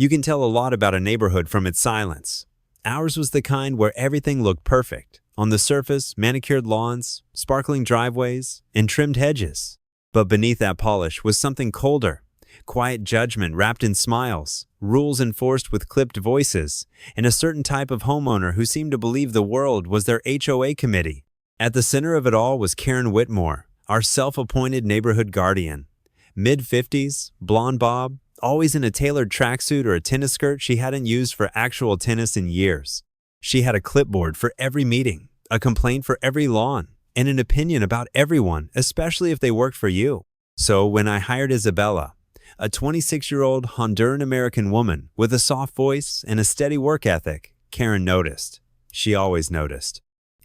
You can tell a lot about a neighborhood from its silence. Ours was the kind where everything looked perfect. On the surface, manicured lawns, sparkling driveways, and trimmed hedges. But beneath that polish was something colder. Quiet judgment wrapped in smiles, rules enforced with clipped voices, and a certain type of homeowner who seemed to believe the world was their HOA committee. At the center of it all was Karen Whitmore, our self-appointed neighborhood guardian. Mid-50s, blonde bob, always in a tailored tracksuit or a tennis skirt she hadn't used for actual tennis in years. She had a clipboard for every meeting, a complaint for every lawn, and an opinion about everyone, especially if they worked for you. So when I hired Isabella, a 26-year-old Honduran-American woman with a soft voice and a steady work ethic, Karen noticed. She always noticed.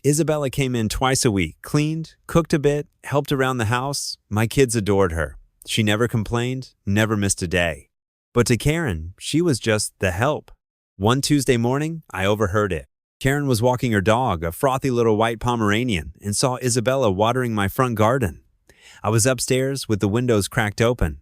Isabella came in twice a week, cleaned, cooked a bit, helped around the house. My kids adored her. She never complained, never missed a day. But to Karen, she was just the help. One Tuesday morning, I overheard it. Karen was walking her dog, a frothy little white Pomeranian, and saw Isabella watering my front garden. I was upstairs with the windows cracked open.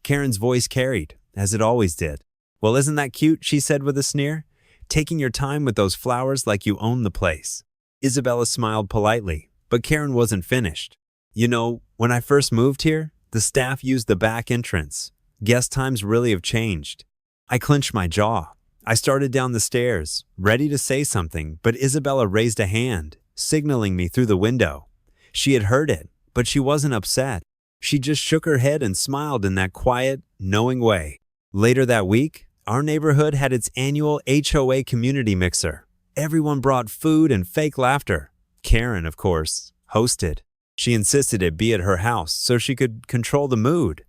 Karen's voice carried, as it always did. "Well, isn't that cute?" she said with a sneer. "Taking your time with those flowers like you own the place." Isabella smiled politely, but Karen wasn't finished. "You know, when I first moved here, the staff used the back entrance. Guest times really have changed." I clenched my jaw. I started down the stairs, ready to say something, but Isabella raised a hand, signaling me through the window. She had heard it, but she wasn't upset. She just shook her head and smiled in that quiet, knowing way. Later that week, our neighborhood had its annual HOA community mixer. Everyone brought food and fake laughter. Karen, of course, hosted. She insisted it be at her house so she could control the mood.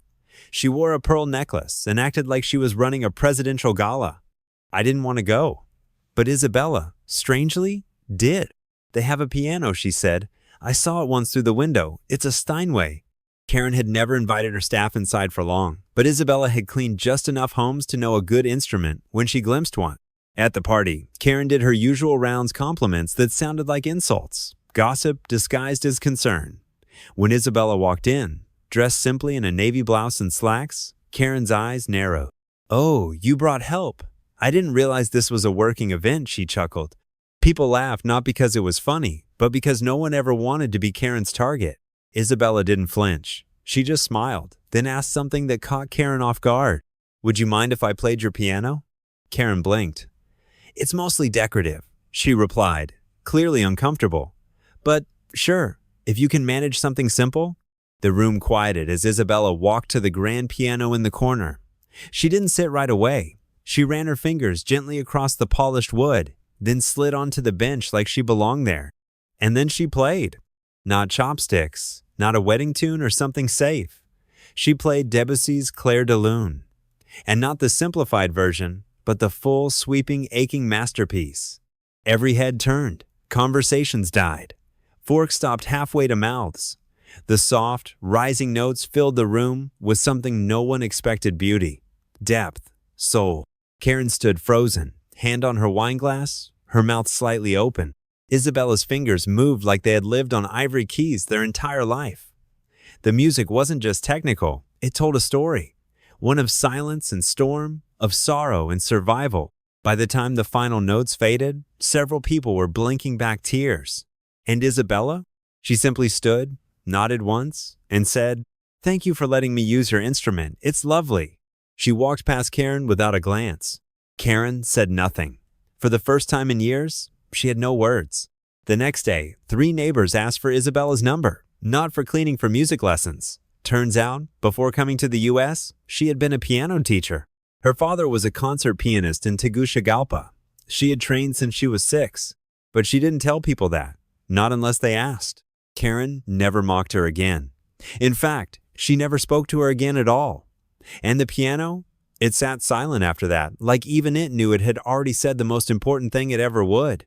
She wore a pearl necklace and acted like she was running a presidential gala. I didn't want to go. But Isabella, strangely, did. "They have a piano," she said. "I saw it once through the window. It's a Steinway." Karen had never invited her staff inside for long, but Isabella had cleaned just enough homes to know a good instrument when she glimpsed one. At the party, Karen did her usual rounds compliments that sounded like insults, gossip disguised as concern. When Isabella walked in, dressed simply in a navy blouse and slacks, Karen's eyes narrowed. "Oh, you brought help. I didn't realize this was a working event," she chuckled. People laughed not because it was funny, but because no one ever wanted to be Karen's target. Isabella didn't flinch. She just smiled, then asked something that caught Karen off guard. "Would you mind if I played your piano?" Karen blinked. "It's mostly decorative," she replied, clearly uncomfortable. "But sure, if you can manage something simple." The room quieted as Isabella walked to the grand piano in the corner. She didn't sit right away. She ran her fingers gently across the polished wood, then slid onto the bench like she belonged there. And then she played. Not chopsticks, not a wedding tune or something safe. She played Debussy's Clair de Lune. And not the simplified version, but the full, sweeping, aching masterpiece. Every head turned. Conversations died. Forks stopped halfway to mouths. The soft, rising notes filled the room with something no one expected: beauty, depth, soul. Karen stood frozen, hand on her wineglass, her mouth slightly open. Isabella's fingers moved like they had lived on ivory keys their entire life. The music wasn't just technical, it told a story. One of silence and storm, of sorrow and survival. By the time the final notes faded, several people were blinking back tears. And Isabella? She simply stood, nodded once, and said, "Thank you for letting me use your instrument. It's lovely." She walked past Karen without a glance. Karen said nothing. For the first time in years, she had no words. The next day, 3 neighbors asked for Isabella's number, not for cleaning for music lessons. Turns out, before coming to the U.S., she had been a piano teacher. Her father was a concert pianist in Tegucigalpa. She had trained since she was 6, but she didn't tell people that, not unless they asked. Karen never mocked her again. In fact, she never spoke to her again at all. And the piano? It sat silent after that, like even it knew it had already said the most important thing it ever would.